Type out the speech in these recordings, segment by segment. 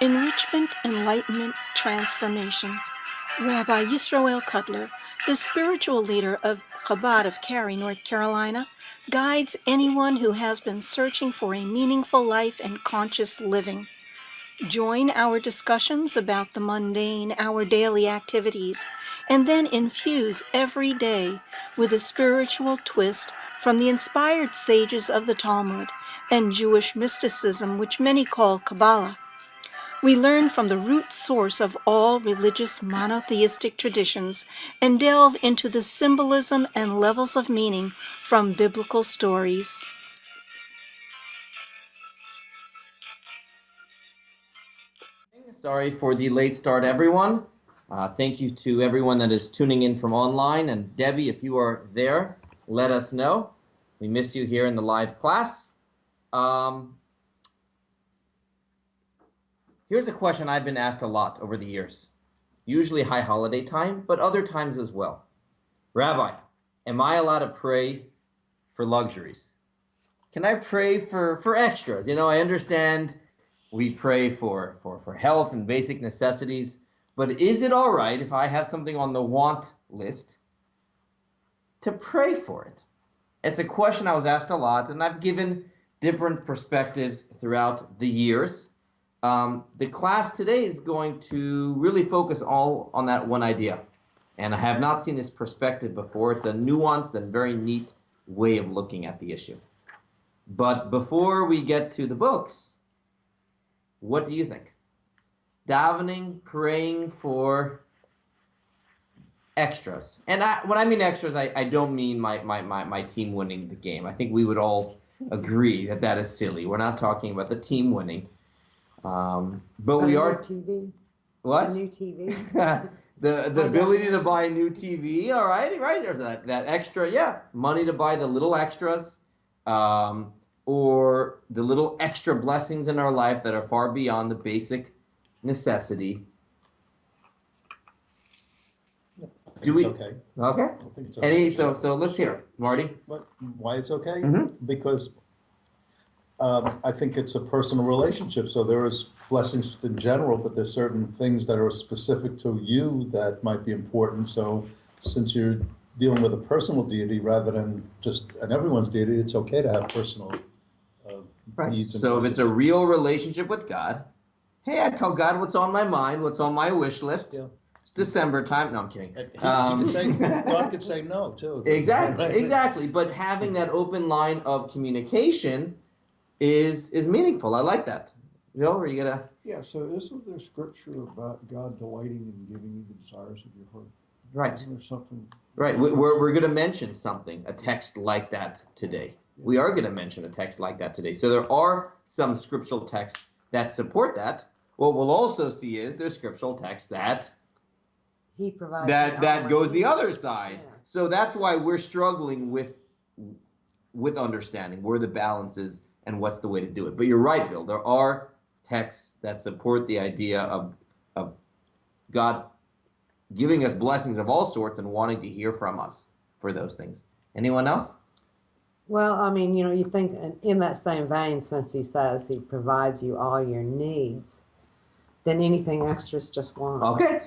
Enrichment, Enlightenment, Transformation. Rabbi Yisroel Cutler, the spiritual leader of Chabad of Cary, North Carolina, guides anyone who has been searching for a meaningful life and conscious living. Join our discussions about the mundane, our daily activities, and then infuse every day with a spiritual twist from the inspired sages of the Talmud and Jewish mysticism, which many call Kabbalah. We learn from the root source of all religious monotheistic traditions and delve into the symbolism and levels of meaning from biblical stories. Sorry for the late start, everyone. Thank you to everyone that is tuning in from online. And Debbie, if you are there, let us know. We miss you here in the live class. Here's a question I've been asked a lot over the years, usually high holiday time, but other times as well. Rabbi, am I allowed to pray for luxuries? Can I pray for extras? You know, I understand we pray for health and basic necessities, but is it all right if I have something on the want list to pray for it? It's a question I was asked a lot, and I've given different perspectives throughout the years. The class today is going to really focus all on that one idea. And I have not seen this perspective before. It's a nuanced and very neat way of looking at the issue. But before we get to the books, what do you think? Davening, praying for extras. And when I mean extras, I don't mean my team winning the game. I think we would all agree that that is silly. We're not talking about the team winning. But we are TV. What? A new TV. the ability to buy a new TV. All right, right. There's that extra, money to buy the little extras, or the little extra blessings in our life that are far beyond the basic necessity. Do we? Okay. Okay. I think it's okay. So let's hear it, Marty. Why it's okay? Mm-hmm. Because I think it's a personal relationship. So there is blessings in general, but there's certain things that are specific to you that might be important. So since you're dealing with a personal deity rather than just an everyone's deity, it's okay to have personal needs. And so if it's a real relationship with God, hey, I tell God what's on my mind, what's on my wish list. Yeah. It's December time. No, I'm kidding. God could say no too. Exactly. But having that open line of communication is meaningful. I like that. Bill, are you gonna? Yeah, so isn't there scripture about God delighting in giving you the desires of your heart? Right. Isn't there something? Right. We're going to mention something, a text like that today. Yeah. We are going to mention a text like that today. So there are some scriptural texts that support that. What we'll also see is there's scriptural texts that He provides that goes the other side. Yeah. So that's why we're struggling with understanding where the balance is and what's the way to do it. But you're right, Bill. There are texts that support the idea of God giving us blessings of all sorts and wanting to hear from us for those things. Anyone else? Well, I mean, you think in that same vein, since he says he provides you all your needs, then anything extra is just wants. Okay,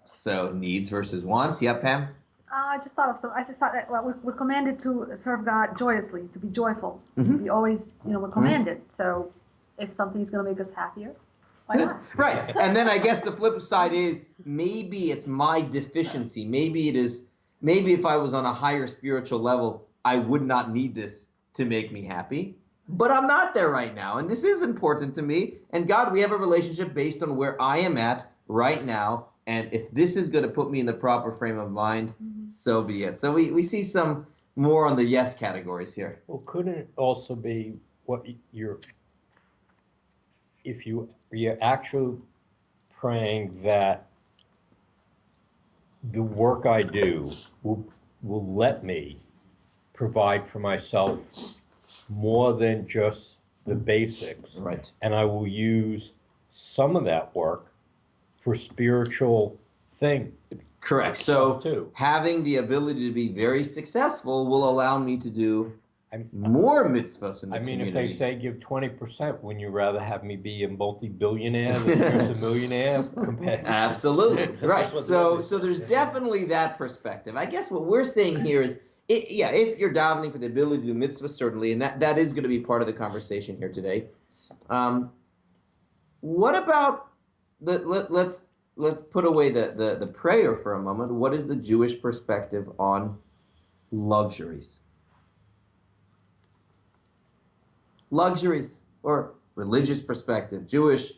so needs versus wants. Yeah, Pam? I just thought that we're commanded to serve God joyously, to be joyful. Mm-hmm. We always, we're commanded. Mm-hmm. So if something's going to make us happier, why not? Right. And then I guess the flip side is maybe it's my deficiency. Maybe if I was on a higher spiritual level, I would not need this to make me happy. But I'm not there right now. And this is important to me. And God, we have a relationship based on where I am at right now. And if this is going to put me in the proper frame of mind, so be it. So we see some more on the yes categories here. Well, couldn't it also be if you're actually praying that the work I do will let me provide for myself more than just the basics. Right. And I will use some of that work for spiritual things. Correct. So having the ability to be very successful will allow me to do more mitzvahs in the I mean, community. if they say give 20%, wouldn't you rather have me be a multi-billionaire than just a millionaire? Absolutely, right. That's what So Litmus there's says. definitely that perspective. I guess what we're saying here is, if you're davening for the ability to do mitzvahs, certainly, and that is going to be part of the conversation here today. What about let's put away the prayer for a moment. What is the Jewish perspective on luxuries? Luxuries, or religious perspective, Jewish.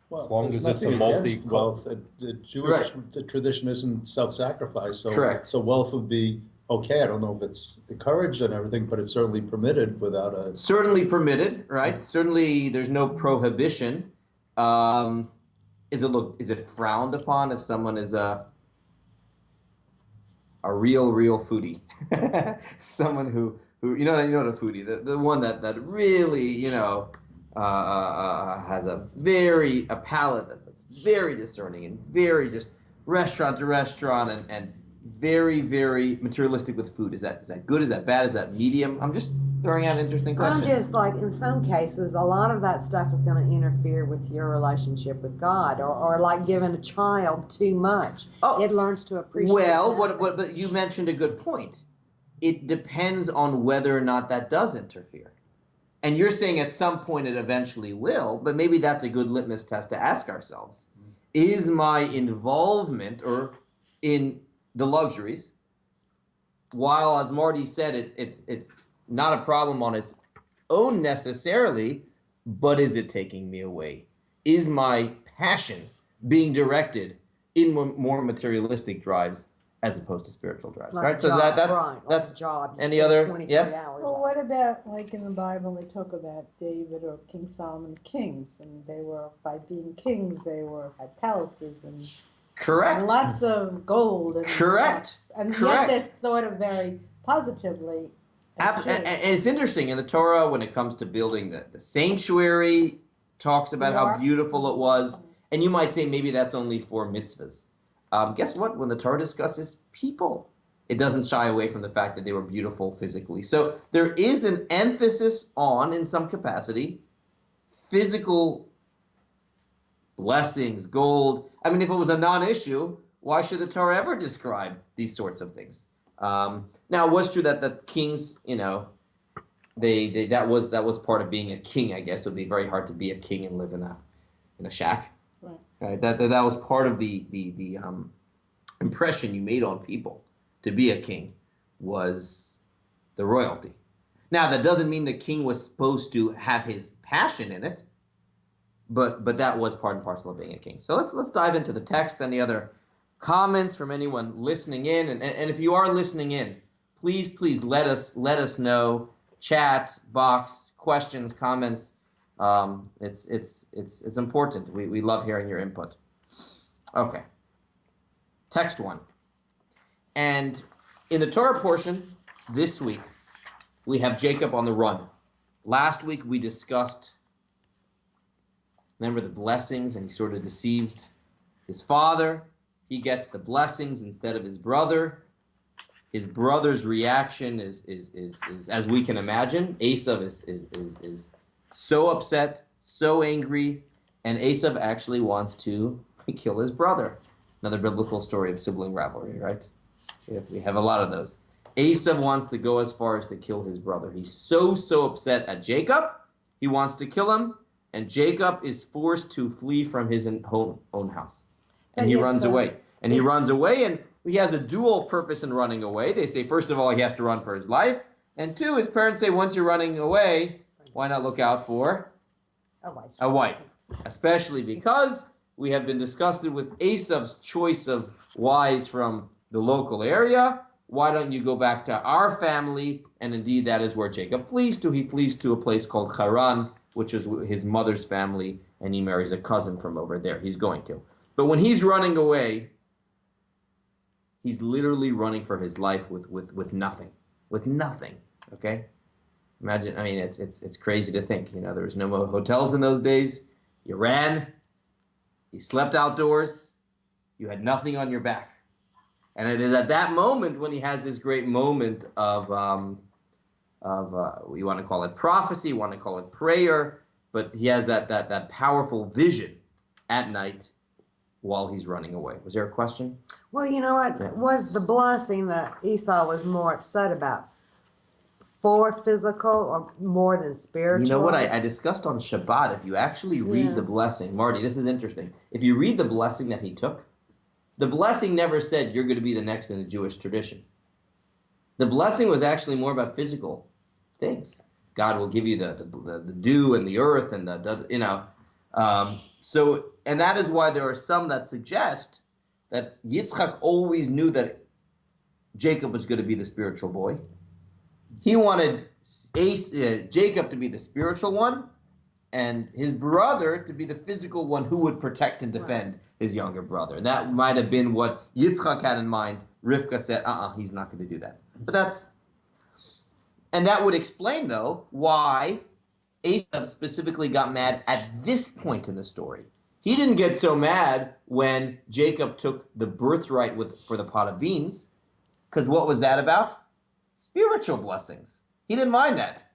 Well, As long there's as it's nothing a against multi- wealth. The Jewish tradition isn't self-sacrifice, so Correct. so wealth would be okay. I don't know if it's encouraged and everything, but it's certainly permitted without a. Certainly permitted, right? Certainly, there's no prohibition. Is it frowned upon if someone is a real foodie? Someone who you know what a foodie, the one that really has a palate that's very discerning and very just restaurant to restaurant and very, very materialistic with food. Is that good? Is that bad? Is that medium? I'm just throwing out interesting questions. I'm just like, in some cases, a lot of that stuff is going to interfere with your relationship with God, or like giving a child too much. Oh, It learns to appreciate. well, nothing. but you mentioned a good point. It depends on whether or not that does interfere. And you're saying at some point it eventually will, but maybe that's a good litmus test to ask ourselves. Is my involvement in the luxuries, while as Marty said, it's not a problem on its own necessarily, but is it taking me away? Is my passion being directed in more materialistic drives as opposed to spiritual drives? Like Right. a So job, that's right, like that's a job. You any spend other- 23 yes? hours Well, on what about, like in the Bible, they talk about David or King Solomon kings, and they were, by being kings, they had palaces and correct. lots of gold and Correct. stuff. And Correct. yet they're thought of very positively. as And Jews. it's interesting in the Torah when it comes to building the sanctuary, talks about how arks beautiful and- it was. And you might say maybe that's only for mitzvahs. Guess what? When the Torah discusses people, it doesn't shy away from the fact that they were beautiful physically. So there is an emphasis on, in some capacity, physical blessings, gold. I mean, if it was a non-issue, why should the Torah ever describe these sorts of things? Now, it was true that the kings, they that was part of being a king. I guess it would be very hard to be a king and live in a shack. Right. That was part of the impression you made on people. To be a king was the royalty. Now, that doesn't mean the king was supposed to have his passion in it, but that was part and parcel of being a king. So let's dive into the text. Any other comments from anyone listening in? And if you are listening in, please let us know. Chat box, questions, comments. It's important. We love hearing your input. Okay. Text 1. And in the Torah portion this week, we have Jacob on the run. Last week we discussed, remember, the blessings, and he sort of deceived his father. He gets the blessings instead of his brother. His brother's reaction is as we can imagine. Esav is so upset, so angry, and Esav actually wants to kill his brother. Another biblical story of sibling rivalry, right? We have a lot of those. Esav wants to go as far as to kill his brother. He's so upset at Jacob, he wants to kill him, and Jacob is forced to flee from his own house. And he runs away. And he runs away, and he has a dual purpose in running away. They say, first of all, he has to run for his life. And 2, his parents say, once you're running away, why not look out for a wife? Especially because we have been disgusted with Esav's choice of wives from the local area. Why don't you go back to our family? And indeed, that is where Jacob flees to. He flees to a place called Haran, which is his mother's family, and he marries a cousin from over there. He's going to. But when he's running away, he's literally running for his life with nothing. With nothing. Okay? Imagine, I mean, it's crazy to think. There was no hotels in those days. You ran. You slept outdoors. You had nothing on your back. And it is at that moment when he has this great moment of you want to call it prophecy, you want to call it prayer, but he has that powerful vision at night while he's running away. Was there a question? Well, you know what Yeah. was the blessing that Esau was more upset about? For physical or more than spiritual? You know what I discussed on Shabbat, if you actually read Yeah. the blessing, Marty, this is interesting. If you read the blessing that he took, the blessing never said you're going to be the next in the Jewish tradition. The blessing was actually more about physical things. God will give you the dew and the earth and and that is why there are some that suggest that Yitzchak always knew that Jacob was going to be the spiritual boy. He wanted Jacob to be the spiritual one, and his brother to be the physical one who would protect and defend his younger brother. And that might have been what Yitzchak had in mind. Rivka said, he's not going to do that. And that would explain, though, why Esau specifically got mad at this point in the story. He didn't get so mad when Jacob took the birthright for the pot of beans, because what was that about? Spiritual blessings. He didn't mind that.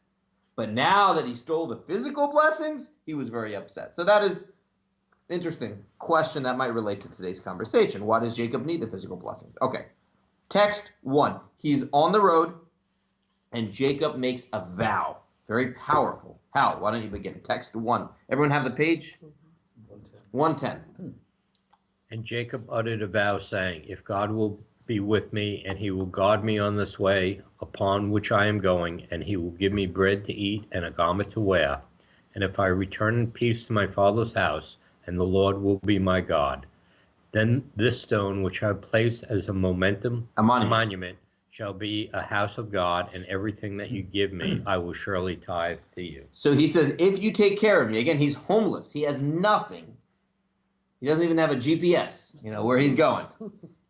But now that he stole the physical blessings, he was very upset. So that is interesting question that might relate to today's conversation. Why does Jacob need the physical blessings? Okay. Text 1. He's on the road, and Jacob makes a vow. Very powerful. Hal, why don't you begin? Text 1. Everyone have the page? 110. And Jacob uttered a vow, saying, If God will be with me, and he will guard me on this way upon which I am going, and he will give me bread to eat and a garment to wear, and if I return in peace to my father's house, and the Lord will be my God, then this stone which I place as a monument shall be a house of God, and everything that you give me I will surely tithe to you. So he says, if you take care of me, again, he's homeless. He has nothing. He doesn't even have a GPS, where he's going.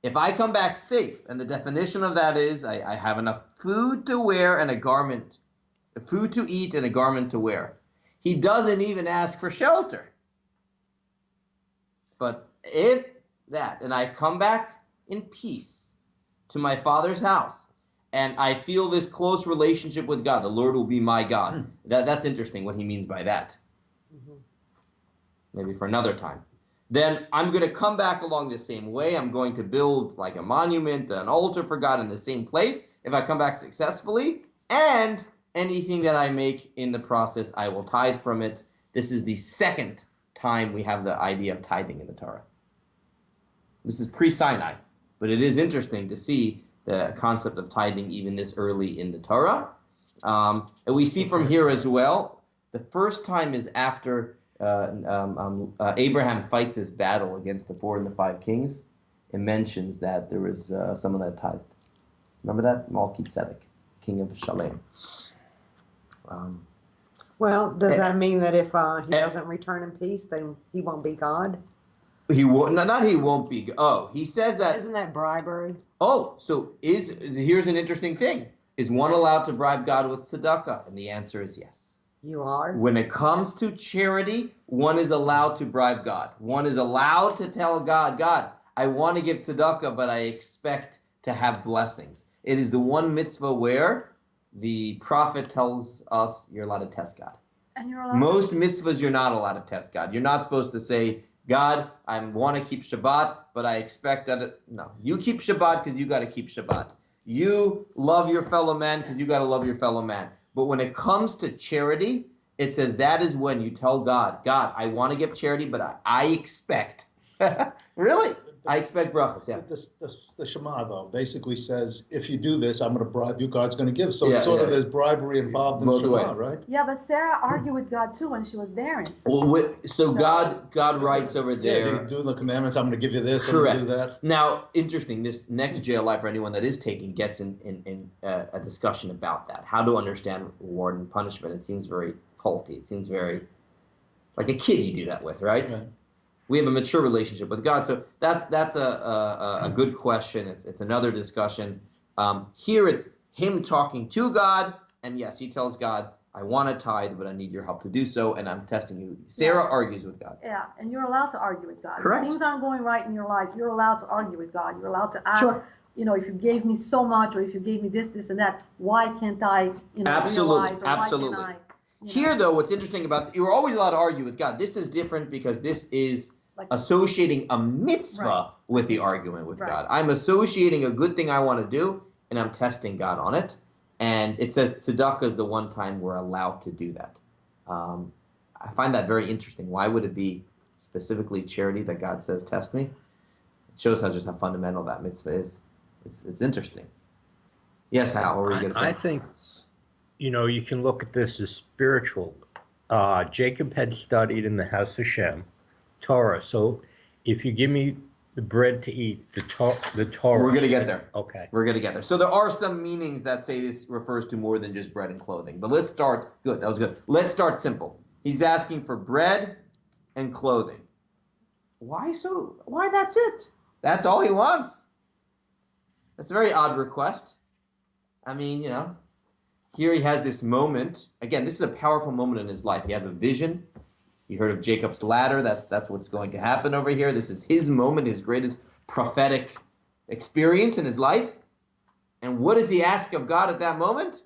If I come back safe, and the definition of that is I have enough food to wear and a garment, food to eat and a garment to wear. He doesn't even ask for shelter. But if that, and I come back in peace to my father's house, and I feel this close relationship with God, the Lord will be my God. That's interesting what he means by that. Maybe for another time. Then I'm going to come back along the same way. I'm going to build like a monument, an altar for God in the same place if I come back successfully. And anything that I make in the process, I will tithe from it. This is the second time we have the idea of tithing in the Torah. This is pre-Sinai, but it is interesting to see the concept of tithing even this early in the Torah. And we see from here as well, the first time is after Abraham fights his battle against the 4 and the 5 kings. It mentions that there was someone that tithed. Remember that? Melchizedek, king of Shalem. Well, does that mean that if he doesn't return in peace, then he won't be God? He won't. Not he won't be. Oh, he says that. Isn't that bribery? Oh, so here's an interesting thing. Is one allowed to bribe God with tzedakah? And the answer is yes. You are? When it comes to charity, one is allowed to bribe God. One is allowed to tell God, God, I want to give tzedakah, but I expect to have blessings. It is the one mitzvah where the prophet tells us you're allowed to test God. And you're allowed Most mitzvahs, you're not allowed to test God. You're not supposed to say, God, I want to keep Shabbat, but I expect that. No, you keep Shabbat because you got to keep Shabbat. You love your fellow man because you got to love your fellow man. But when it comes to charity, it says that is when you tell God, God, I want to give charity, but I expect. Really? I expect brachas, yeah. The Shema, though, basically says, if you do this, I'm going to bribe you, God's going to give. So it's sort of there's bribery involved in the Shema, right? Yeah, but Sarah argued with God too when she was barren. Well, so God writes over there. Yeah, they do the commandments, I'm going to give you this, Correct. I'm going to do that. Now, interesting, this next JLI for anyone that is taking gets in a discussion about that. How to understand reward and punishment. It seems very culty. It seems very like a kid you do that with, right? We have a mature relationship with God. So that's a good question. It's another discussion. Here it's him talking to God, and yes, he tells God, I want to tithe, but I need your help to do so, and I'm testing you. Sarah argues with God. Yeah, and you're allowed to argue with God. Correct. If things aren't going right in your life, you're allowed to argue with God. You're allowed to ask, Sure. if you gave me so much, or if you gave me this, and that, why can't I, Absolutely, realize, or absolutely. why can't I? Here, though, what's interesting about you're always allowed to argue with God. This is different because this is Like- associating a mitzvah Right. with the argument with Right. God. I'm associating a good thing I want to do, and I'm testing God on it. And it says tzedakah is the one time we're allowed to do that. I find that very interesting. Why would it be specifically charity that God says test me? It shows how fundamental that mitzvah is. It's interesting. Yes, Hal, what were you going to say? I think, you can look at this as spiritual. Jacob had studied in the house of Shem, Torah. So if you give me the bread to eat, the Torah. We're going to get there. Okay. We're going to get there. So there are some meanings that say this refers to more than just bread and clothing. But let's start. Good. That was good. Let's start simple. He's asking for bread and clothing. Why so? Why that's it? That's all he wants. That's a very odd request. I mean, here he has this moment. Again, this is a powerful moment in his life. He has a vision. You heard of Jacob's ladder. That's what's going to happen over here. This is his moment, his greatest prophetic experience in his life. And what does he ask of God at that moment?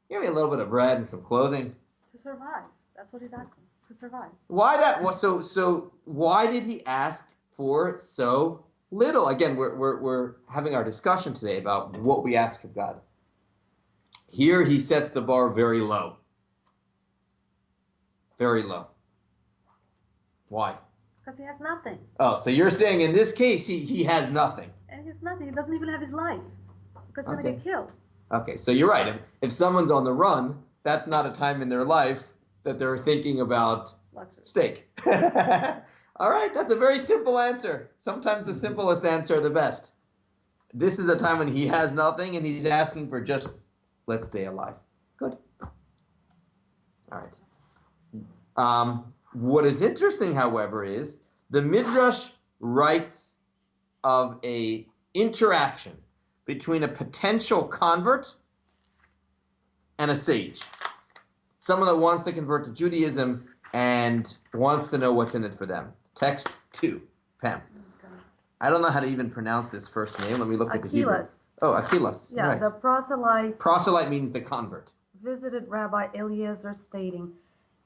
Give me a little bit of bread and some clothing. To survive. That's what he's asking. To survive. Why that? So why did he ask for so little? Again, we're having our discussion today about what we ask of God. Here he sets the bar very low. Very low. Why? Because he has nothing. Oh, so you're saying in this case he has nothing. And he has nothing. He doesn't even have his life. Because he's going to get killed. Okay, so you're right. If someone's on the run, that's not a time in their life that they're thinking about Luxury. steak. All right, that's a very simple answer. Sometimes the simplest answer are the best. This is a time when he has nothing and he's asking for just, let's stay alive. Good. All right. What is interesting, however, is the Midrash writes of a interaction between a potential convert and a sage. Someone that wants to convert to Judaism and wants to know what's in it for them. Text 2. Pam. Okay. I don't know how to even pronounce this first name. Let me look at the Hebrew. Achilles. Oh, Achilles. Yeah, Right. the proselyte Proselyte means the convert. visited Rabbi Eliezer stating,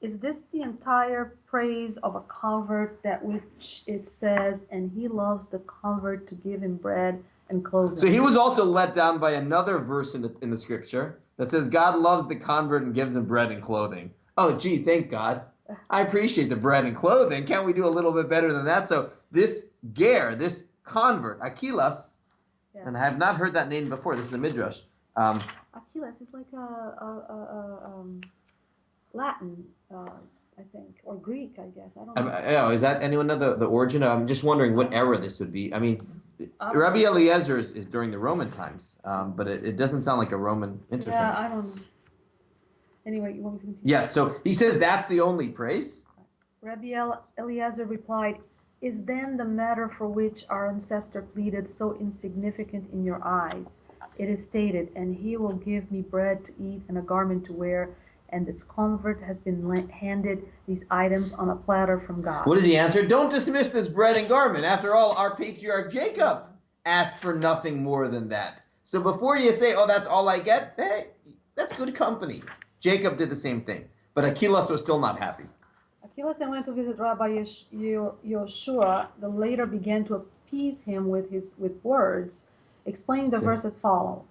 "Is this the entire praise of a convert that which it says, and he loves the convert to give him bread and clothing?" So he was also let down by another verse in the scripture that says God loves the convert and gives him bread and clothing. Oh, gee, thank God. I appreciate the bread and clothing. Can't we do a little bit better than that? So this ger, this convert, Achilles, Yeah. and I have not heard that name before. This is a midrash. Achilles is like a Latin, I think, or Greek, I guess. I don't know. Is that anyone know the origin? I'm just wondering what era this would be. I mean, Rabbi Eliezer is during the Roman times, but it doesn't sound like a Roman. Interesting. Yeah, I don't. Anyway, you want me to continue? Yes, so he says that's the only praise. Rabbi Eliezer replied, "Is then the matter for which our ancestor pleaded so insignificant in your eyes? It is stated, and he will give me bread to eat and a garment to wear, and this convert has been handed these items on a platter from God." What does he answer? Don't dismiss this bread and garment. After all, our patriarch Jacob asked for nothing more than that. So before you say, oh, that's all I get, hey, that's good company. Jacob did the same thing, but Achilles was still not happy. Achilles then went to visit Rabbi Yoshua. The later began to appease him with words, explaining the verse as follows.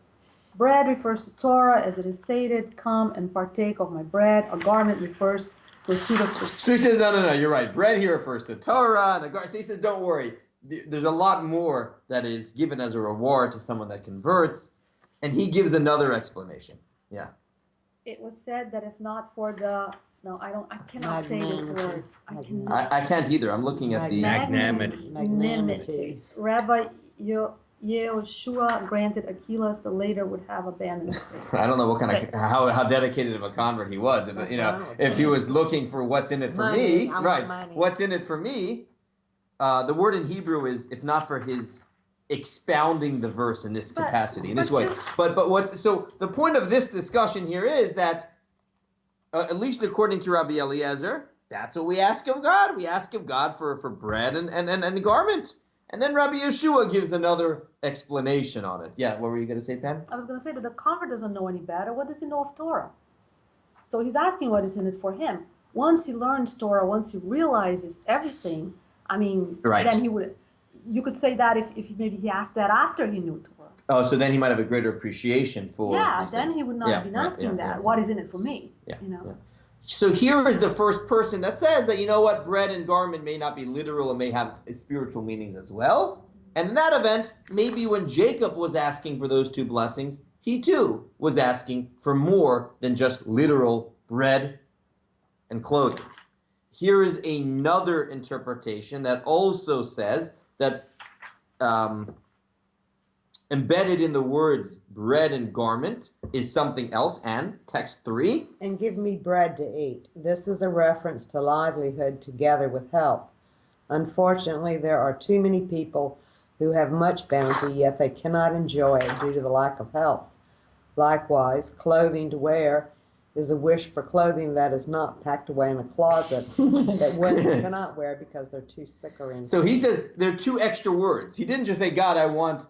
Bread refers to Torah, as it is stated, "Come and partake of my bread." A garment refers to a suit of pursuit. So he says, no, you're right. Bread here refers to Torah. And so he says, don't worry. There's a lot more that is given as a reward to someone that converts. And he gives another explanation. Yeah. It was said that if not for the I cannot say this word. I can't either. I'm looking at the... Magnanimity. Rabbi Yehoshua granted Achilles, the later would have abandoned his faith. I don't know what kind of how dedicated of a convert he was. If he was looking for what's in it for me, right? What's in it for me? The word in Hebrew is if not for his expounding the verse in this capacity, in this way. But what's so the point of this discussion here is that at least according to Rabbi Eliezer, that's what we ask of God. We ask of God for bread and garment. And then Rabbi Yeshua gives another explanation on it. Yeah, what were you going to say, Pam? I was going to say that the convert doesn't know any better. What does he know of Torah? So he's asking what is in it for him. Once he learns Torah, once he realizes everything, I mean, Right. then he would, you could say that if maybe he asked that after he knew Torah. Oh, so then he might have a greater appreciation for Yeah, these then things. he would not Yeah, have been right, asking yeah, that. yeah. What is in it for me? Yeah, You know? yeah. So here is the first person that says that, you know what, bread and garment may not be literal and may have spiritual meanings as well. And in that event, maybe when Jacob was asking for those two blessings, he too was asking for more than just literal bread and clothing. Here is another interpretation that also says that embedded in the words bread and garment is something else, and text 3. And give me bread to eat. This is a reference to livelihood together with health. Unfortunately, there are too many people who have much bounty, yet they cannot enjoy it due to the lack of health. Likewise, clothing to wear is a wish for clothing that is not packed away in a closet that women cannot wear because they're too sick or in. So he says there are 2 extra words. He didn't just say, God, I want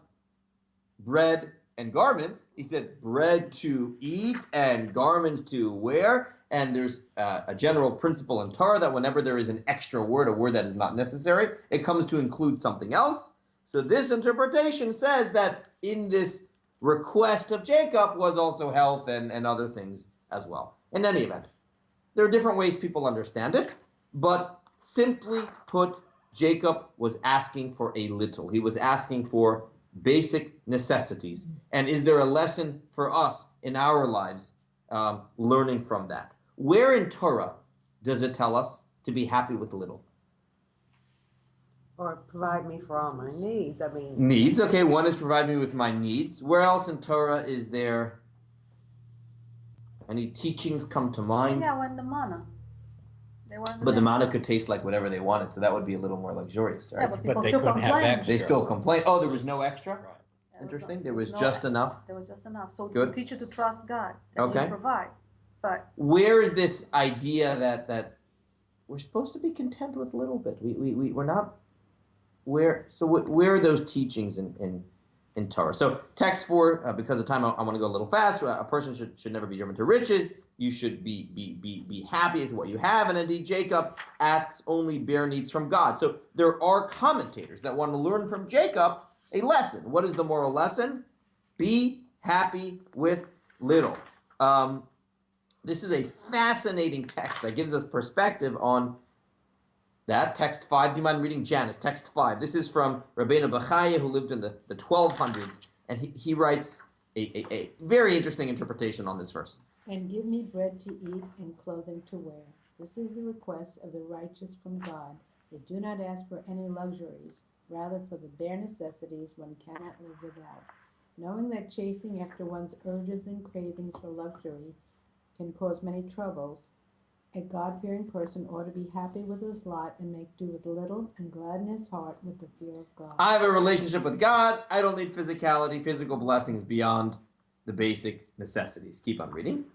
bread and garments. He said bread to eat and garments to wear. And there's a general principle in Torah that whenever there is an extra word, a word that is not necessary, it comes to include something else. So this interpretation says that in this request of Jacob was also health and other things as well. In any event, there are different ways people understand it, but simply put, Jacob was asking for a little. He was asking for basic necessities. And is there a lesson for us in our lives learning from that? Where in Torah does it tell us to be happy with little? Or provide me for all my needs. I mean, Needs. Okay, one is provide me with my needs. Where else in Torah is there any teachings come to mind? Yeah, when the manna. They were in But the manna. manna could taste like whatever they wanted, so that would be a little more luxurious, Yeah, right? but people they still couldn't have complain. extra. They still complain. Oh, there was no extra? Right. There was Interesting. no- There was no just extra. enough. There was just enough. So Good. to teach you to trust God, that Okay. He'll provide. But Where is this idea that we're supposed to be content with a little bit? We're not. Where are those teachings in Torah? So text 4, because of time, I want to go a little fast. A person should never be driven to riches. You should be happy with what you have. And indeed, Jacob asks only bare needs from God. So there are commentators that want to learn from Jacob a lesson. What is the moral lesson? Be happy with little. This is a fascinating text that gives us perspective on that. Text 5, do you mind reading Janice? Text 5. This is from Rabbeinu Bachaya, who lived in the 1200s, and he writes a very interesting interpretation on this verse. And give me bread to eat and clothing to wear. This is the request of the righteous from God. They do not ask for any luxuries, rather for the bare necessities one cannot live without. Knowing that chasing after one's urges and cravings for luxury can cause many troubles, a God-fearing person ought to be happy with his lot and make do with little and gladden his heart with the fear of God. I have a relationship with God. I don't need physicality, physical blessings beyond the basic necessities. Keep on reading.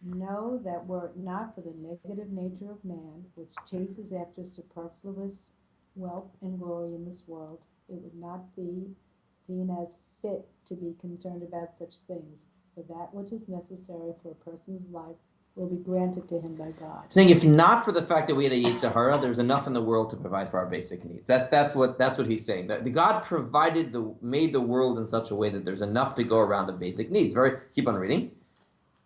Know that were it not for the negative nature of man, which chases after superfluous wealth and glory in this world, it would not be seen as fit to be concerned about such things, for that which is necessary for a person's life will be granted to him by God. Saying if not for the fact that we had a Yetzer Hara, there's enough in the world to provide for our basic needs. That's what he's saying. That God made the world in such a way that there's enough to go around the basic needs. Keep on reading.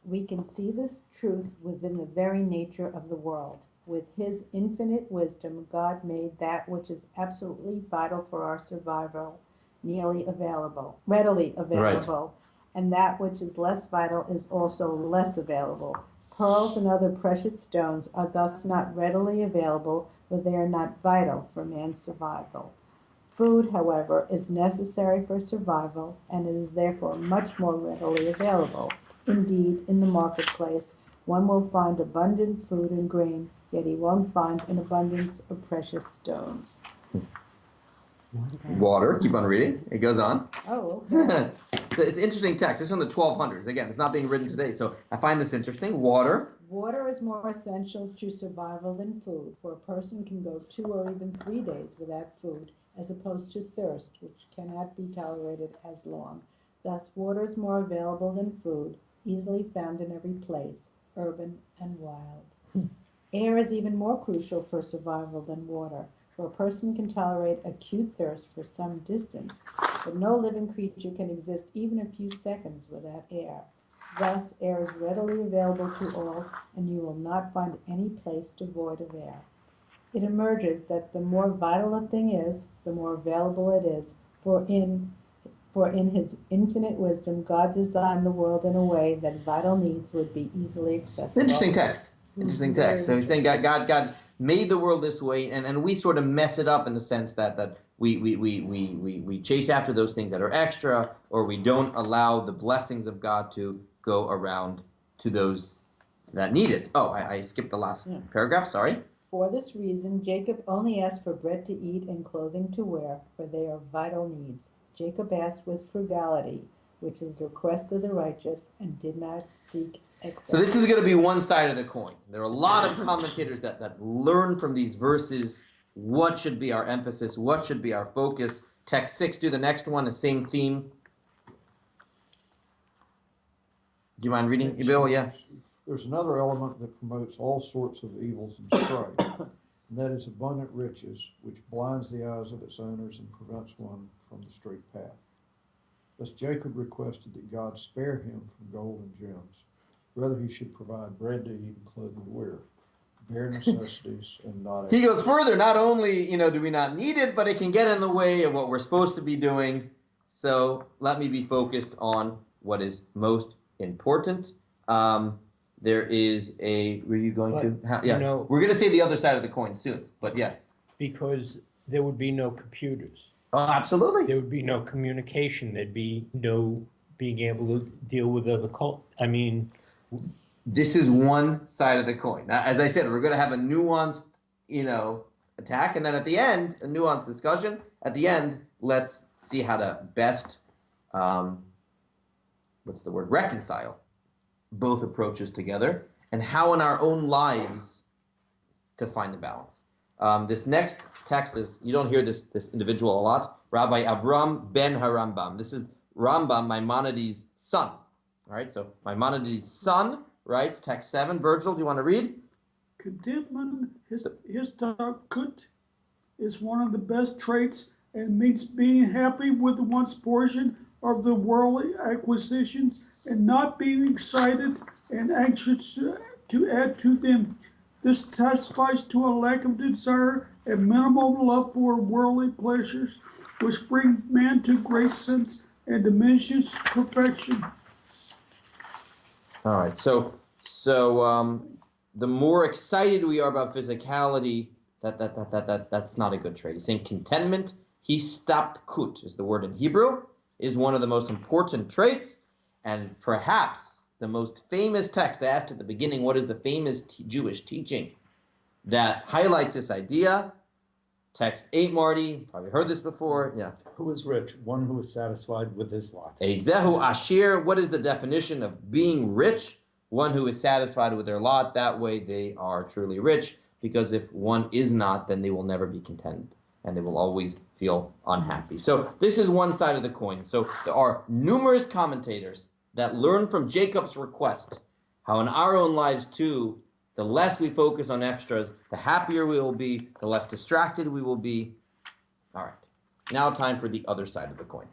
We can see this truth within the very nature of the world. With his infinite wisdom, God made that which is absolutely vital for our survival readily available, and that which is less vital is also less available. Pearls and other precious stones are thus not readily available, for they are not vital for man's survival. Food, however, is necessary for survival, and it is therefore much more readily available. Indeed, in the marketplace, one will find abundant food and grain, yet he won't find an abundance of precious stones. Water. Keep on reading. It goes on. Oh, okay. It's an interesting text. It's from the 1200s. Again, it's not being written today, so I find this interesting. Water. Water is more essential to survival than food, for a person can go 2 or even 3 days without food, as opposed to thirst, which cannot be tolerated as long. Thus, water is more available than food, easily found in every place, urban and wild. Air is even more crucial for survival than water, for a person can tolerate acute thirst for some distance, but no living creature can exist even a few seconds without air. Thus, air is readily available to all, and you will not find any place devoid of air. It emerges that the more vital a thing is, the more available it is, for in his infinite wisdom, God designed the world in a way that vital needs would be easily accessible. Interesting text. Interesting text. So he's saying God made the world this way, and we sort of mess it up in the sense that we chase after those things that are extra, or we don't allow the blessings of God to go around to those that need it. Oh, I skipped the last paragraph, sorry. For this reason, Jacob only asked for bread to eat and clothing to wear, for they are vital needs. Jacob asked with frugality, which is the request of the righteous, and did not seek excess. So this is going to be one side of the coin. There are a lot of commentators that learn from these verses what should be our emphasis, what should be our focus. Text 6, do the next one, the same theme. Do you mind reading, Bill? Yeah. There's another element that promotes all sorts of evils and strife, and that is abundant riches, which blinds the eyes of its owners and prevents one from the straight path. Thus Jacob requested that God spare him from gold and gems. Rather, he should provide bread to eat and clothing to wear, bare necessities and not. He goes further. Not only do we not need it, but it can get in the way of what we're supposed to be doing. So let me be focused on what is most important. There is a. Were you going to? Yeah, we're going to say the other side of the coin soon. But yeah, Because there would be no computers. oh, absolutely. There would be no communication. There'd be no being able to deal with other This is one side of the coin. Now, as I said, we're going to have a nuanced, attack, and then at the end, a nuanced discussion. At the end, let's see how to best, reconcile both approaches together, and how in our own lives to find the balance. This next text is, you don't hear this individual a lot, Rabbi Avram ben Harambam. This is Rambam, Maimonides' son. All right, so Maimonides' son writes, text 7. Virgil, do you want to read? Contentment, histakut, is one of the best traits and means being happy with one's portion of the worldly acquisitions and not being excited and anxious to add to them. This testifies to a lack of desire and minimal love for worldly pleasures, which bring man to great sense and diminishes perfection. All right, so the more excited we are about physicality, that's not a good trait. He's saying contentment, histakut is the word in Hebrew, is one of the most important traits, and perhaps the most famous text. I asked at the beginning, what is the famous Jewish teaching that highlights this idea? Text 8, Marty, probably heard this before. Yeah. Who is rich? One who is satisfied with his lot. Ezehu Ashir, what is the definition of being rich? One who is satisfied with their lot. That way they are truly rich, because if one is not, then they will never be content, and they will always feel unhappy. So this is one side of the coin. So there are numerous commentators that learn from Jacob's request, how in our own lives too, the less we focus on extras, the happier we will be, the less distracted we will be. All right, now time for the other side of the coin.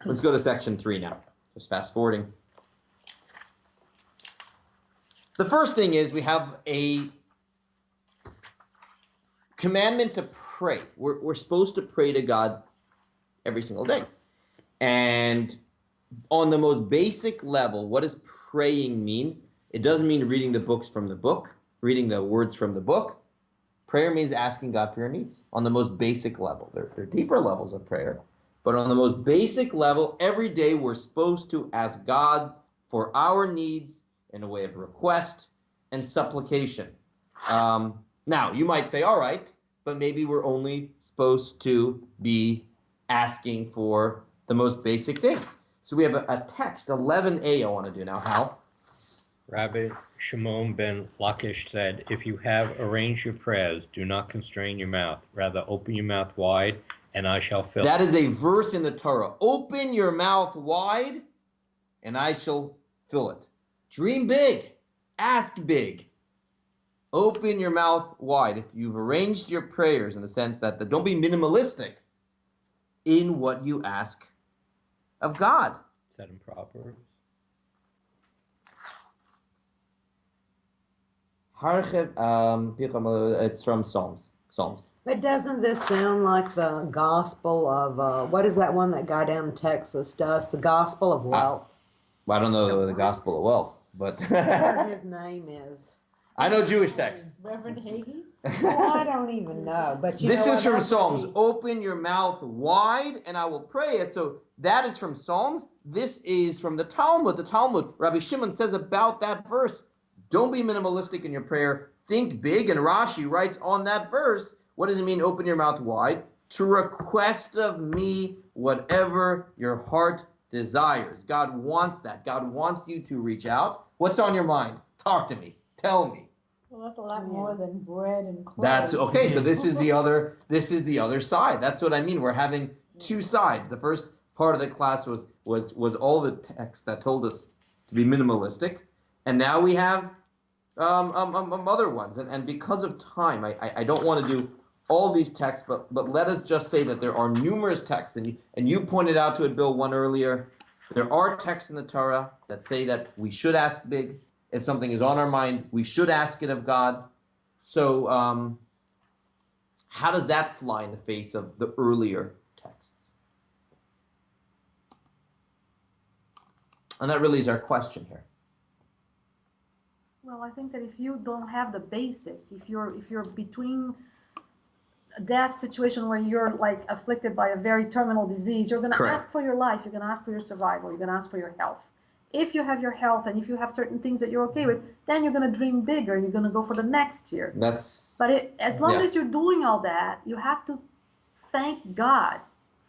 Let's go to section 3 now, just fast forwarding. The first thing is we have a commandment to pray. We're supposed to pray to God every single day. And on the most basic level, what does praying mean? It doesn't mean reading the books from the book, reading the words from the book. Prayer means asking God for your needs on the most basic level. There are deeper levels of prayer, but on the most basic level, every day we're supposed to ask God for our needs in a way of request and supplication. Now, you might say, all right, but maybe we're only supposed to be asking for the most basic things. So we have a text, 11a, I want to do now. Hal? Rabbi Shimon ben Lakish said, if you have arranged your prayers, do not constrain your mouth. Rather, open your mouth wide, and I shall fill it. That is a verse in the Torah. Open your mouth wide, and I shall fill it. Dream big. Ask big. Open your mouth wide. If you've arranged your prayers in the sense that don't be minimalistic in what you ask of God. Is that in Proverbs? It's from Psalms. But doesn't this sound like the gospel of, what is that one that guy down in Texas does? The gospel of wealth. Well, I don't know the gospel of wealth, but Whatever his name is. I know Jewish texts. Reverend Hagee? Oh, I don't even know. But you This know is what? from That's Psalms. neat. Open your mouth wide, and I will pray it. So that is from Psalms. This is from the Talmud. The Talmud, Rabbi Shimon says about that verse, don't be minimalistic in your prayer. Think big. And Rashi writes on that verse, what does it mean, open your mouth wide? To request of me whatever your heart desires. God wants that. God wants you to reach out. What's on your mind? Talk to me. Tell me. Well, that's a lot more than bread and clothes. That's okay. So this is the other side. That's what I mean. We're having two sides. The first part of the class was all the texts that told us to be minimalistic, and now we have other ones. And because of time, I don't want to do all these texts, but let us just say that there are numerous texts, and you pointed out to it, Bill, one earlier. There are texts in the Torah that say that we should ask big. If something is on our mind, we should ask it of God. So how does that fly in the face of the earlier texts? And that really is our question here. Well, I think that if you don't have the basic, if you're between a death situation where you're like afflicted by a very terminal disease, you're going to Correct. ask for your life, you're going to ask for your survival, you're going to ask for your health. If you have your health and if you have certain things that you're okay with, then you're going to dream bigger and you're going to go for the next year. But as long as you're doing all that, you have to thank God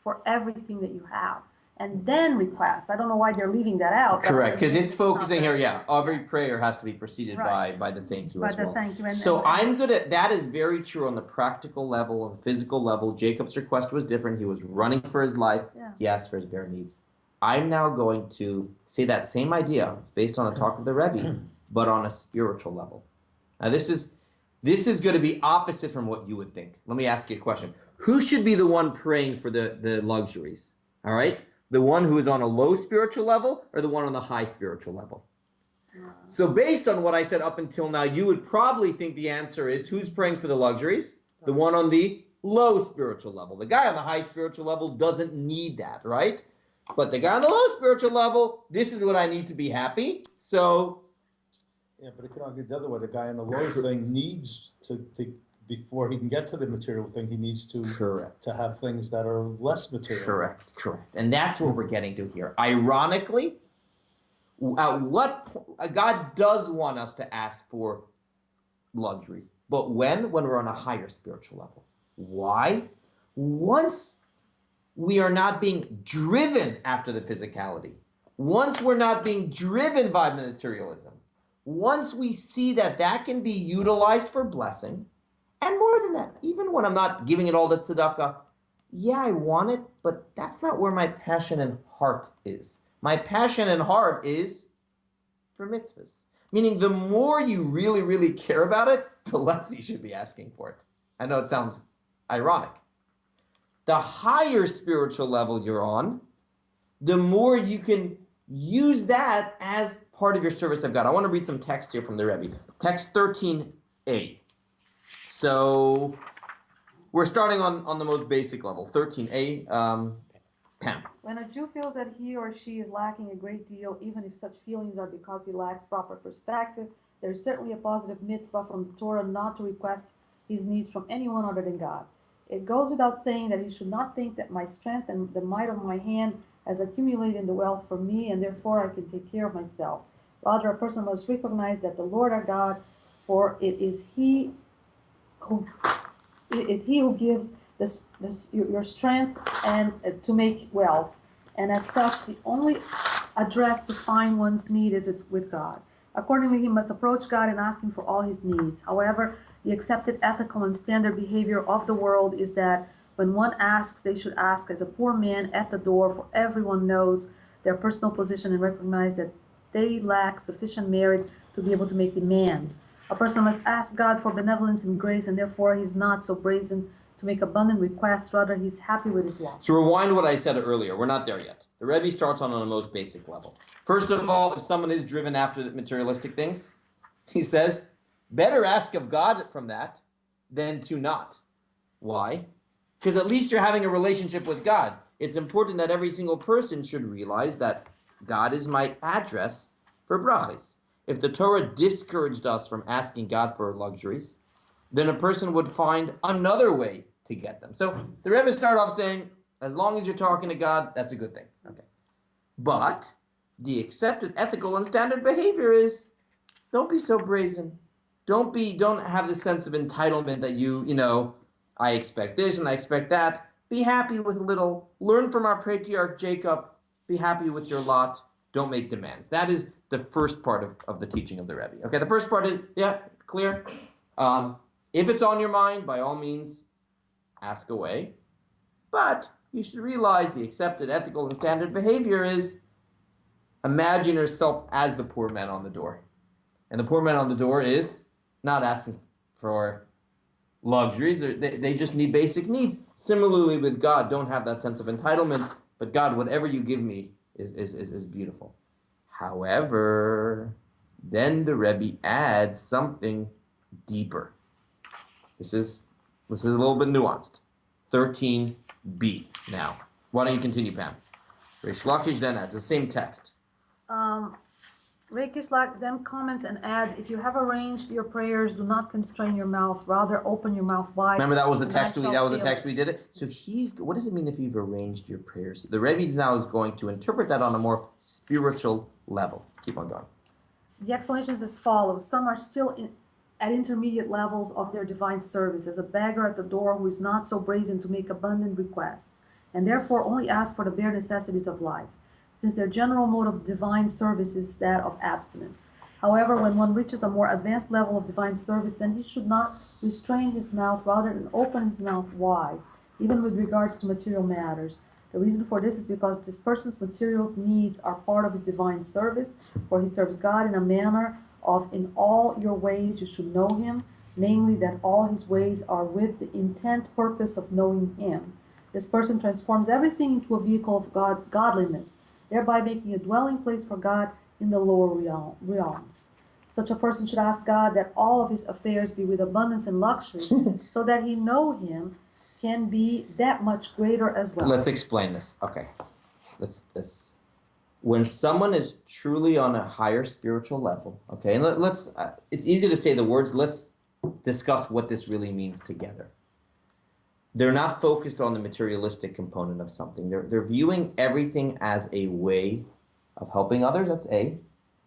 for everything that you have and then request. I don't know why they're leaving that out. but Correct, because it's not focusing there. here, every prayer has to be preceded Right. by the thank you By as the well. thank you. So that is very true on the practical level, on the physical level. Jacob's request was different. He was running for his life. Yeah. He asked for his bare needs. I'm now going to say that same idea. It's based on the talk of the Rebbe, but on a spiritual level. Now this is going to be opposite from what you would think. Let me ask you a question. Who should be the one praying for the luxuries? All right? The one who is on a low spiritual level or the one on the high spiritual level? So based on what I said up until now, you would probably think the answer is who's praying for the luxuries? The one on the low spiritual level. The guy on the high spiritual level doesn't need that, right? But the guy on the low spiritual level, this is what I need to be happy. So Yeah, but it could argue the other way. The guy on the low thing needs to before he can get to the material thing, he needs to to have things that are less material. Correct. And that's what we're getting to here. Ironically, at what point, God does want us to ask for luxury, but when we're on a higher spiritual level. Why? Once we are not being driven after the physicality, once we're not being driven by materialism, once we see that can be utilized for blessing, and more than that, even when I'm not giving it all to tzedakah, yeah, I want it, but that's not where my passion and heart is. My passion and heart is for mitzvahs. Meaning the more you really, really care about it, the less you should be asking for it. I know it sounds ironic. The higher spiritual level you're on, the more you can use that as part of your service of God. I want to read some text here from the Rebbe. Text 13a. So we're starting on the most basic level, 13a. Pam. When a Jew feels that he or she is lacking a great deal, even if such feelings are because he lacks proper perspective, there is certainly a positive mitzvah from the Torah not to request his needs from anyone other than God. It goes without saying that he should not think that my strength and the might of my hand has accumulated the wealth for me, and therefore I can take care of myself. Rather, a person must recognize that the Lord our God, for it is He who gives your strength and to make wealth, and as such, the only address to find one's need is with God. Accordingly, he must approach God and ask him for all his needs. However, the accepted ethical and standard behavior of the world is that when one asks, they should ask as a poor man at the door, for everyone knows their personal position and recognize that they lack sufficient merit to be able to make demands. A person must ask God for benevolence and grace, and therefore he's not so brazen to make abundant requests. Rather, he's happy with his lot. So rewind what I said earlier. We're not there yet. The Rebbe starts on the most basic level. First of all, if someone is driven after materialistic things, he says, better ask of God from that than to not. Why? Because at least you're having a relationship with God. It's important that every single person should realize that God is my address for brachas. If the Torah discouraged us from asking God for luxuries, then a person would find another way to get them. So the Rebbe started off saying, as long as you're talking to God, that's a good thing. Okay. But the accepted ethical and standard behavior is, don't be so brazen. Don't have the sense of entitlement that I expect this and I expect that. Be happy with little. Learn from our patriarch Jacob. Be happy with your lot. Don't make demands. That is the first part of the teaching of the Rebbe. Okay, the first part is, clear? If it's on your mind, by all means, ask away. But you should realize the accepted ethical and standard behavior is imagine yourself as the poor man on the door. And the poor man on the door is not asking for luxuries. They just need basic needs. Similarly with God, don't have that sense of entitlement. But God, whatever you give me is beautiful. However, then the Rebbe adds something deeper. This is a little bit nuanced. 13b now. Why don't you continue, Pam? Reish Lakish then adds the same text. Reish Lakish then comments and adds, if you have arranged your prayers, do not constrain your mouth, rather open your mouth wide. Remember that was the text we did it. So what does it mean if you've arranged your prayers? The Rebbe now is going to interpret that on a more spiritual level. Keep on going. The explanation is as follows. Some are still at intermediate levels of their divine service, as a beggar at the door who is not so brazen to make abundant requests, and therefore only ask for the bare necessities of life, since their general mode of divine service is that of abstinence. However, when one reaches a more advanced level of divine service, then he should not restrain his mouth rather than open his mouth wide, even with regards to material matters. The reason for this is because this person's material needs are part of his divine service, for he serves God in a manner of, in all your ways you should know him, namely that all his ways are with the intent purpose of knowing him. This person transforms everything into a vehicle of godliness, thereby making a dwelling place for God in the lower realms. Such a person should ask God that all of his affairs be with abundance and luxury, so that he know him can be that much greater as well. Let's explain this. Okay. Let's when someone is truly on a higher spiritual level, okay, and let's it's easy to say the words, let's discuss what this really means together. They're not focused on the materialistic component of something. They're viewing everything as a way of helping others. That's A.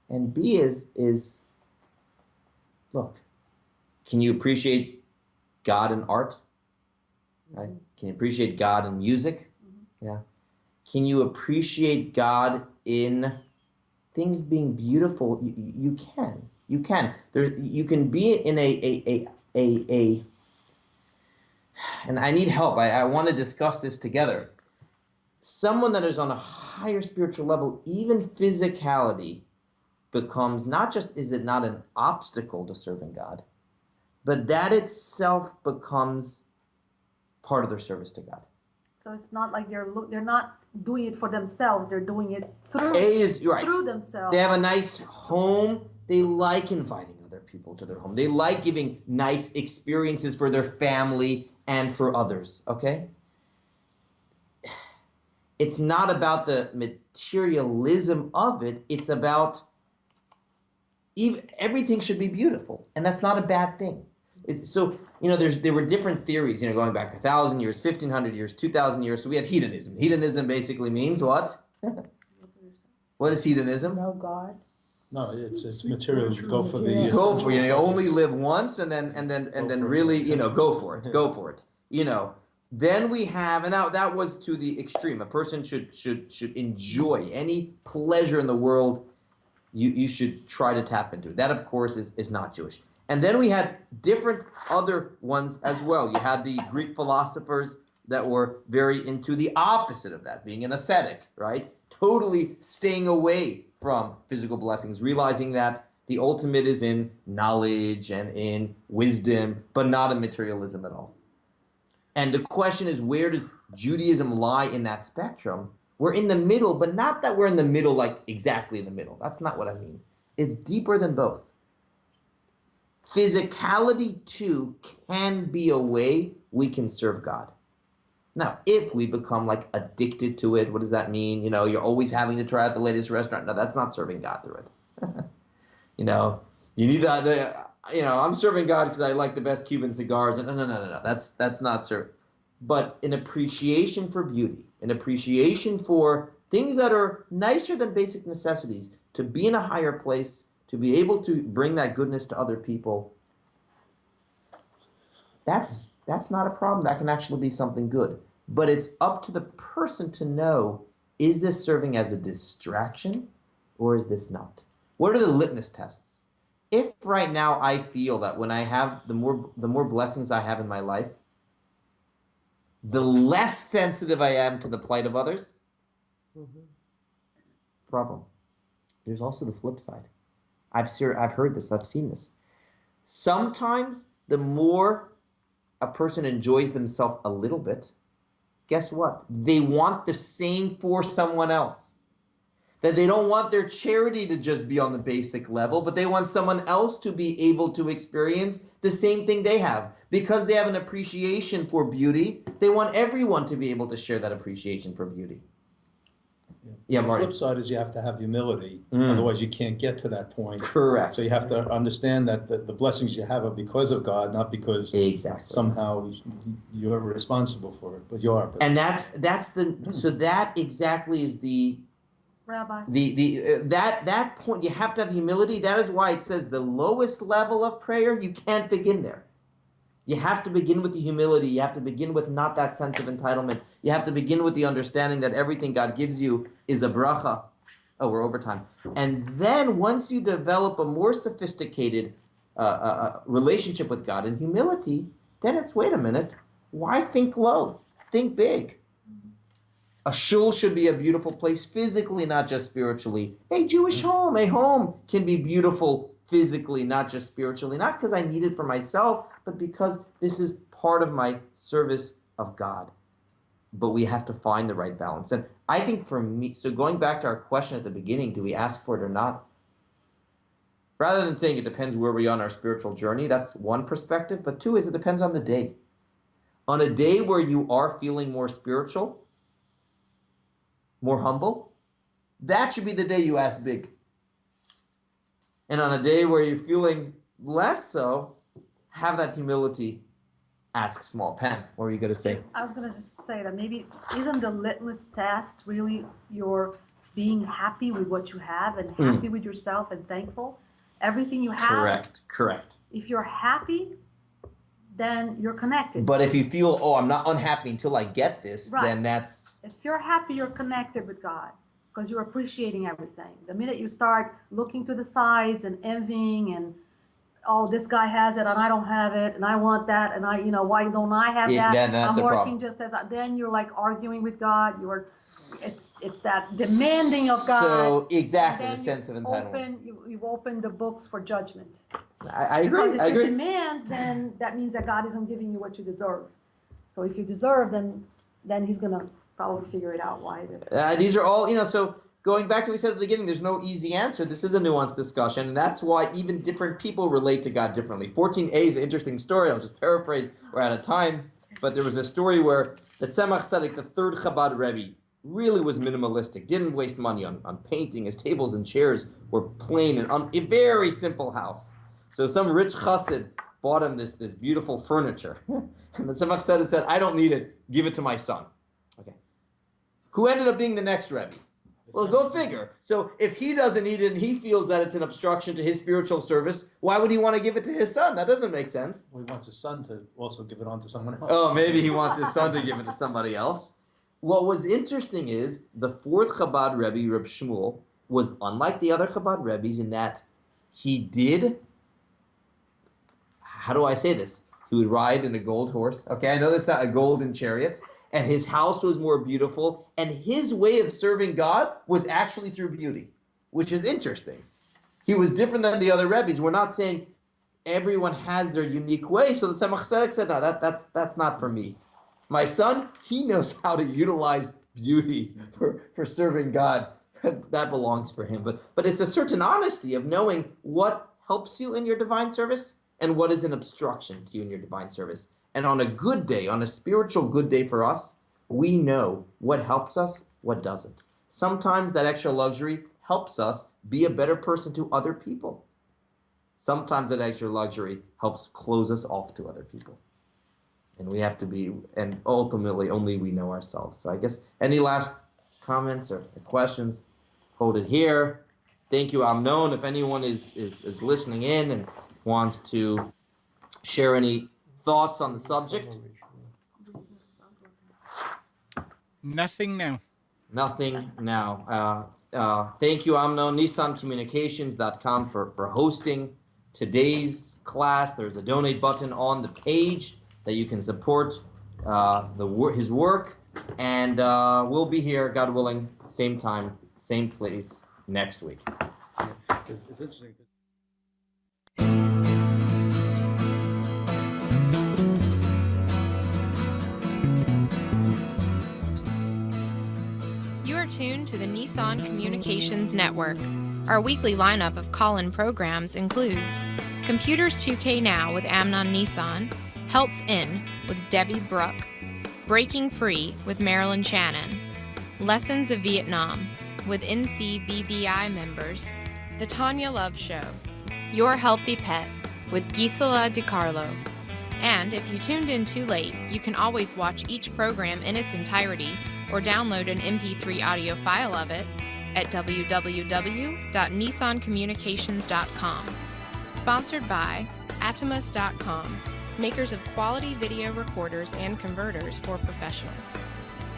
And B is look, can you appreciate God in art? Right? Can you appreciate God in music? Yeah. Can you appreciate God in things being beautiful? You can. You can. You can be in a and I need help. I want to discuss this together. Someone that is on a higher spiritual level, even physicality becomes is it not an obstacle to serving God, but that itself becomes part of their service to God. So it's not like they're not doing it for themselves. They're doing it through themselves. They have a nice home. They like inviting other people to their home. They like giving nice experiences for their family and for others. Okay? It's not about the materialism of it. It's about everything should be beautiful, and that's not a bad thing. There were different theories, going back 1,000 years, 1,500 years, 2,000 years. So we have hedonism. Hedonism basically means what? What is hedonism? No God. No, it's material. Go for the go for it. You only live once, and then really, go for it. Go for it. Then we have, and now that was to the extreme. A person should enjoy any pleasure in the world you should try to tap into it. That, of course, is not Jewish. And then we had different other ones as well. You had the Greek philosophers that were very into the opposite of that, being an ascetic, right? Totally staying away from physical blessings, realizing that the ultimate is in knowledge and in wisdom, but not in materialism at all. And the question is, where does Judaism lie in that spectrum? We're in the middle, but not that we're in the middle, like exactly in the middle. That's not what I mean. It's deeper than both. Physicality, too, can be a way we can serve God. Now, if we become like addicted to it, what does that mean? You know, you're always having to try out the latest restaurant. No, that's not serving God through it. You know, you need I'm serving God because I like the best Cuban cigars. No. That's not serving. But an appreciation for beauty, an appreciation for things that are nicer than basic necessities, to be in a higher place, to be able to bring that goodness to other people, that's not a problem. That can actually be something good. But it's up to the person to know, is this serving as a distraction or is this not? What are the litmus tests? If right now I feel that when I have the more blessings I have in my life, the less sensitive I am to the plight of others, problem. There's also the flip side. I've heard this, I've seen this. Sometimes the more a person enjoys themselves a little bit, guess what? They want the same for someone else. That they don't want their charity to just be on the basic level, but they want someone else to be able to experience the same thing they have. Because they have an appreciation for beauty, they want everyone to be able to share that appreciation for beauty. Yeah, the Marty. flip side is you have to have humility. Otherwise, you can't get to that point. Correct. So you have to understand that the blessings you have are because of God, not because somehow you're responsible for it. But you are. And so that exactly is the Rabbi. That point. You have to have humility. That is why it says the lowest level of prayer, you can't begin there. You have to begin with the humility. You have to begin with not that sense of entitlement. You have to begin with the understanding that everything God gives you is a bracha. Oh, we're over time. And then once you develop a more sophisticated relationship with God and humility, then it's, wait a minute, why think low? Think big. A shul should be a beautiful place physically, not just spiritually. A Jewish home, a home can be beautiful physically, not just spiritually. Not because I need it for myself, but because this is part of my service of God. But we have to find the right balance. And I think for me, so going back to our question at the beginning, do we ask for it or not? Rather than saying it depends where we are on our spiritual journey, that's one perspective. But two is it depends on the day. On a day where you are feeling more spiritual, more humble, that should be the day you ask big. And on a day where you're feeling less so, have that humility, ask small. Pam, what were you going to say? I was going to just say that maybe isn't the litmus test really your being happy with what you have and happy with yourself and thankful? Everything you have. Correct. If you're happy, then you're connected. But if you feel, I'm not unhappy until I get this, then that's... If you're happy, you're connected with God because you're appreciating everything. The minute you start looking to the sides and envying and, oh, this guy has it and I don't have it and I want that and why don't I have that? Then that's I'm a working problem. just as then you're like arguing with God. It's that demanding of God. So exactly, the sense of entitlement. You've opened the books for judgment. I agree. Because if you demand, then that means that God isn't giving you what you deserve. So if you deserve, then He's gonna probably figure it out why it is. These are all, so going back to what we said at the beginning, there's no easy answer. This is a nuanced discussion, and that's why even different people relate to God differently. 14a is an interesting story. I'll just paraphrase. We're out of time. But there was a story where the Tzemach Tzedek, the third Chabad Rebbe, really was minimalistic, didn't waste money on painting. His tables and chairs were plain and a very simple house. So some rich chassid bought him this beautiful furniture. And the Tzemach Tzedek said, I don't need it, give it to my son. Okay. Who ended up being the next Rebbe? Well, go figure. So if he doesn't need it and he feels that it's an obstruction to his spiritual service, why would he want to give it to his son? That doesn't make sense. Well, he wants his son to also give it on to someone else. Oh, maybe he wants his son to give it to somebody else. What was interesting is the fourth Chabad Rebbe, Reb Shmuel, was unlike the other Chabad Rebbes in that he did, how do I say this? He would ride in a gold horse. Okay, I know that's not a golden chariot. And his house was more beautiful. And his way of serving God was actually through beauty, which is interesting. He was different than the other Rebbes. We're not saying everyone has their unique way. So the Tzemach Tzedek said, no, that's not for me. My son, he knows how to utilize beauty for serving God. That belongs for him. But it's a certain honesty of knowing what helps you in your divine service and what is an obstruction to you in your divine service. And on a good day, on a spiritual good day for us, we know what helps us, what doesn't. Sometimes that extra luxury helps us be a better person to other people. Sometimes that extra luxury helps close us off to other people. And we have to be, and ultimately only we know ourselves. So I guess any last comments or questions, hold it here. Thank you, Amnon. If anyone is listening in and wants to share any thoughts on the subject. Nothing now. Nothing now. Thank you, Amnon. NissanCommunications.com for hosting today's class. There's a donate button on the page that you can support his work. And we'll be here, God willing, same time, same place next week. It's interesting. You are tuned to the Nissan Communications Network. Our weekly lineup of call-in programs includes Computers 2K Now with Amnon Nissan, Health In with Debbie Brooke, Breaking Free with Marilyn Shannon, Lessons of Vietnam with NCVVI members, The Tanya Love Show, Your Healthy Pet with Gisela DiCarlo. And if you tuned in too late, you can always watch each program in its entirety or download an MP3 audio file of it at www.nissancommunications.com. Sponsored by Atomus.com, makers of quality video recorders and converters for professionals,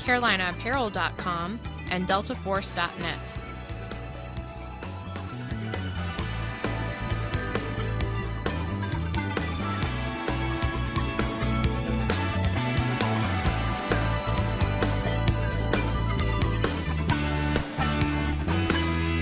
CarolinaApparel.com, and DeltaForce.net.